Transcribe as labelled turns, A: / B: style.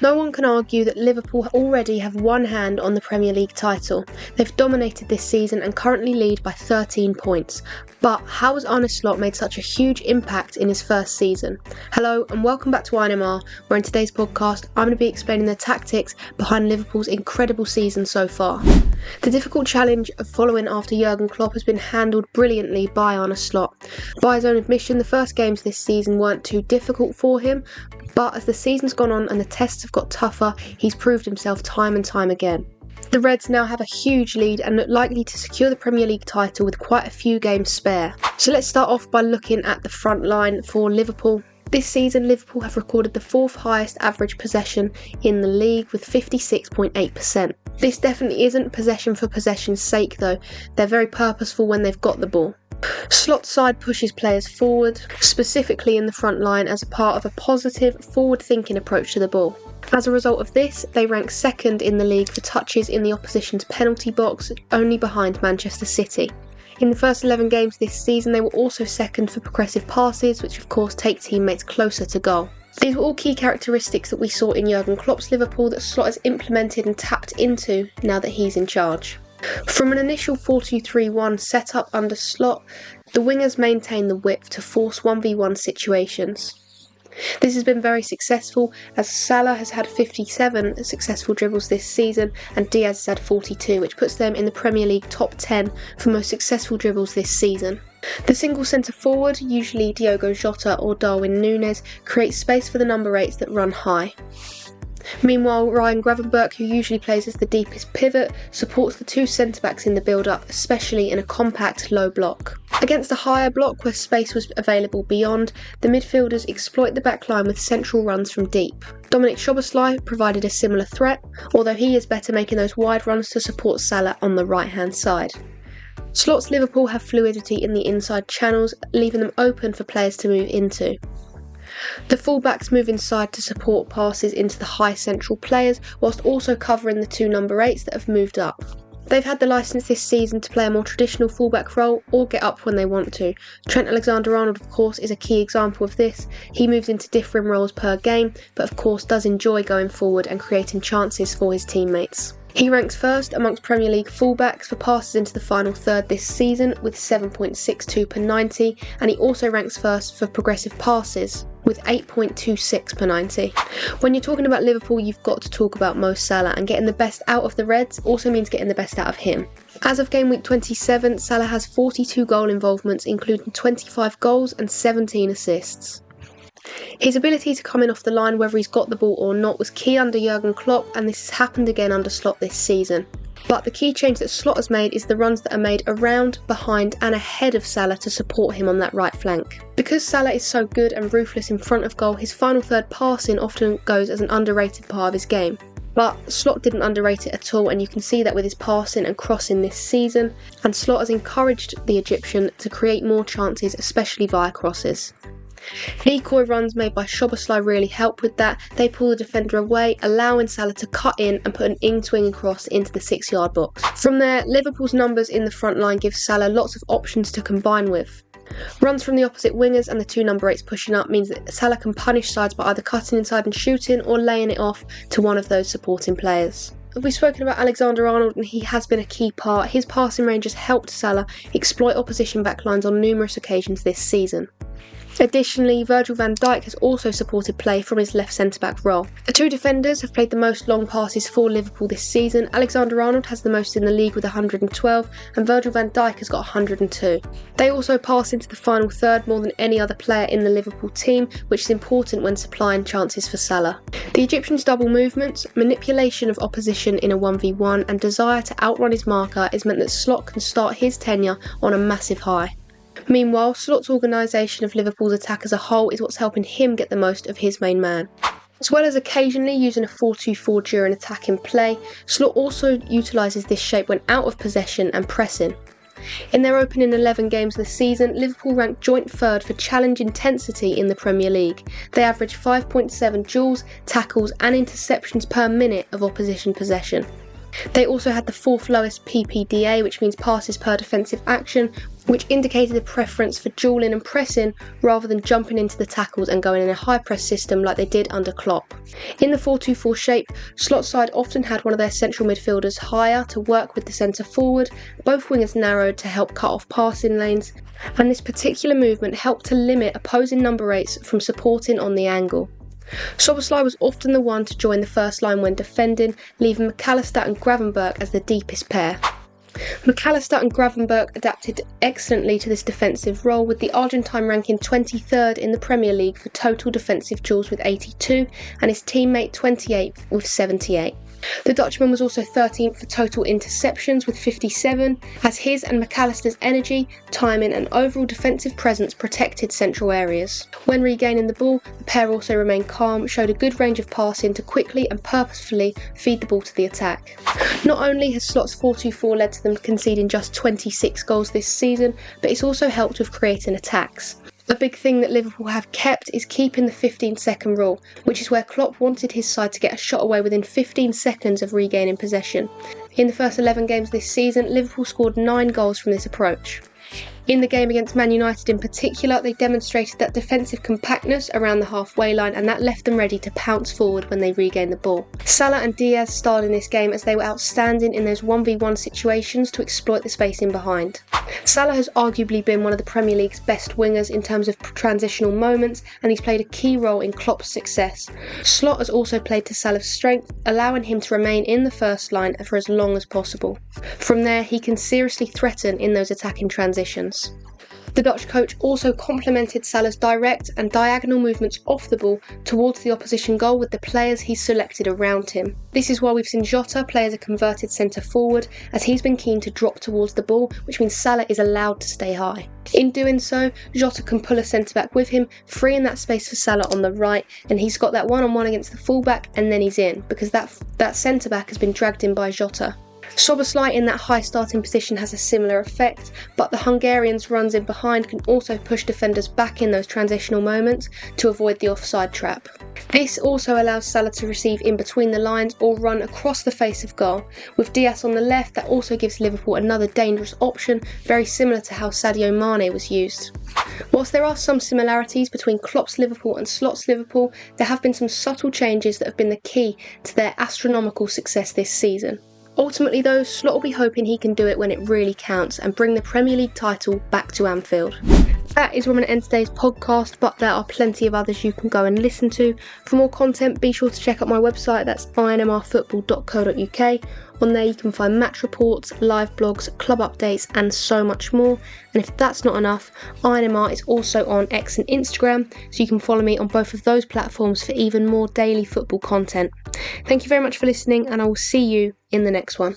A: No one can argue that Liverpool already have one hand on the Premier League title. They've dominated this season and currently lead by 13 points. But how has Arne Slot made such a huge impact in his first season? Hello and welcome back to INMR, where in today's podcast I'm going to be explaining the tactics behind Liverpool's incredible season so far. The difficult challenge of following after Jurgen Klopp has been handled brilliantly by Arne Slot. By his own admission, the first games this season weren't too difficult for him, but as the season's gone on and the tests have got tougher, he's proved himself time and time again. The Reds now have a huge lead and look likely to secure the Premier League title with quite a few games spare. So let's start off by looking at the front line for Liverpool. This season, Liverpool have recorded the fourth highest average possession in the league with 56.8%. This definitely isn't possession for possession's sake though, they're very purposeful when they've got the ball. Slot's side pushes players forward, specifically in the front line as a part of a positive, forward-thinking approach to the ball. As a result of this, they rank second in the league for touches in the opposition's penalty box, only behind Manchester City. In the first 11 games this season, they were also second for progressive passes, which of course take teammates closer to goal. These were all key characteristics that we saw in Jurgen Klopp's Liverpool that Slot has implemented and tapped into now that he's in charge. From an initial 4-2-3-1 setup under Slot, the wingers maintain the width to force 1v1 situations. This has been very successful as Salah has had 57 successful dribbles this season and Diaz has had 42, which puts them in the Premier League top 10 for most successful dribbles this season. The single centre forward, usually Diogo Jota or Darwin Núñez, creates space for the number 8s that run high. Meanwhile, Ryan Gravenberch, who usually plays as the deepest pivot, supports the two centre-backs in the build-up, especially in a compact low block. Against a higher block where space was available beyond, the midfielders exploit the back line with central runs from deep. Dominic Szoboszlai provided a similar threat, although he is better making those wide runs to support Salah on the right-hand side. Slot's Liverpool have fluidity in the inside channels, leaving them open for players to move into. The fullbacks move inside to support passes into the high central players, whilst also covering the two number 8s that have moved up. They've had the licence this season to play a more traditional fullback role or get up when they want to. Trent Alexander-Arnold, of course, is a key example of this. He moves into differing roles per game, but of course does enjoy going forward and creating chances for his teammates. He ranks first amongst Premier League fullbacks for passes into the final third this season with 7.62 per 90, and he also ranks first for progressive passes with 8.26 per 90. When you're talking about Liverpool, you've got to talk about Mo Salah, and getting the best out of the Reds also means getting the best out of him. As of game week 27, Salah has 42 goal involvements, including 25 goals and 17 assists. His ability to come in off the line whether he's got the ball or not was key under Jurgen Klopp, and this has happened again under Slot this season. But the key change that Slot has made is the runs that are made around, behind and ahead of Salah to support him on that right flank. Because Salah is so good and ruthless in front of goal, his final third passing often goes as an underrated part of his game. But Slot didn't underrate it at all, and you can see that with his passing and crossing this season, and Slot has encouraged the Egyptian to create more chances, especially via crosses. Decoy runs made by Szoboszlai really help with that. They pull the defender away, allowing Salah to cut in and put an in-swinging cross into the 6-yard box. From there, Liverpool's numbers in the front line give Salah lots of options to combine with. Runs from the opposite wingers and the two number 8s pushing up means that Salah can punish sides by either cutting inside and shooting or laying it off to one of those supporting players. We've spoken about Alexander-Arnold and he has been a key part. His passing range has helped Salah exploit opposition backlines on numerous occasions this season. Additionally, Virgil van Dijk has also supported play from his left centre-back role. The two defenders have played the most long passes for Liverpool this season. Alexander-Arnold has the most in the league with 112 and Virgil van Dijk has got 102. They also pass into the final third more than any other player in the Liverpool team, which is important when supplying chances for Salah. The Egyptian's double movements, manipulation of opposition in a 1v1 and desire to outrun his marker has meant that Slot can start his tenure on a massive high. Meanwhile, Slot's organisation of Liverpool's attack as a whole is what's helping him get the most of his main man. As well as occasionally using a 4-2-4 during attacking play, Slot also utilises this shape when out of possession and pressing. In their opening 11 games this season, Liverpool ranked joint third for challenge intensity in the Premier League. They averaged 5.7 duels, tackles and interceptions per minute of opposition possession. They also had the fourth lowest PPDA, which means passes per defensive action, which indicated a preference for dueling and pressing rather than jumping into the tackles and going in a high press system like they did under Klopp. In the 4-2-4 shape, Slot's side often had one of their central midfielders higher to work with the centre forward, both wingers narrowed to help cut off passing lanes, and this particular movement helped to limit opposing number 8s from supporting on the angle. Szoboszlai was often the one to join the first line when defending, leaving McAllister and Gravenberch as the deepest pair. McAllister and Gravenberch adapted excellently to this defensive role, with the Argentine ranking 23rd in the Premier League for total defensive duels with 82 and his teammate 28th with 78. The Dutchman was also 13th for total interceptions with 57, as his and McAllister's energy, timing and overall defensive presence protected central areas. When regaining the ball, the pair also remained calm, showed a good range of passing to quickly and purposefully feed the ball to the attack. Not only has Slot's 4-2-4 led to them conceding just 26 goals this season, but it's also helped with creating attacks. A big thing that Liverpool have kept is keeping the 15-second rule, which is where Klopp wanted his side to get a shot away within 15 seconds of regaining possession. In the first 11 games this season, Liverpool scored 9 goals from this approach. In the game against Man United in particular, they demonstrated that defensive compactness around the halfway line, and that left them ready to pounce forward when they regained the ball. Salah and Diaz starred in this game as they were outstanding in those 1v1 situations to exploit the space in behind. Salah has arguably been one of the Premier League's best wingers in terms of transitional moments, and he's played a key role in Klopp's success. Slot has also played to Salah's strength, allowing him to remain in the first line for as long as possible. From there, he can seriously threaten in those attacking transitions. The Dutch coach also complemented Salah's direct and diagonal movements off the ball towards the opposition goal with the players he's selected around him. This is why we've seen Jota play as a converted centre forward, as he's been keen to drop towards the ball, which means Salah is allowed to stay high. In doing so, Jota can pull a centre-back with him, freeing that space for Salah on the right, and he's got that one-on-one against the full-back, and then he's in, because that centre-back has been dragged in by Jota. Szoboszlai in that high starting position has a similar effect, but the Hungarian's runs in behind can also push defenders back in those transitional moments to avoid the offside trap. This also allows Salah to receive in between the lines or run across the face of goal. With Diaz on the left, that also gives Liverpool another dangerous option, very similar to how Sadio Mane was used. Whilst there are some similarities between Klopp's Liverpool and Slot's Liverpool, there have been some subtle changes that have been the key to their astronomical success this season. Ultimately though, Slot will be hoping he can do it when it really counts and bring the Premier League title back to Anfield. That is where I'm going to end today's podcast, but there are plenty of others you can go and listen to. For more content, be sure to check out my website, that's inmrfootball.co.uk. On there you can find match reports, live blogs, club updates and so much more. And if that's not enough, INMR is also on X and Instagram, so you can follow me on both of those platforms for even more daily football content. Thank you very much for listening, and I will see you in the next one.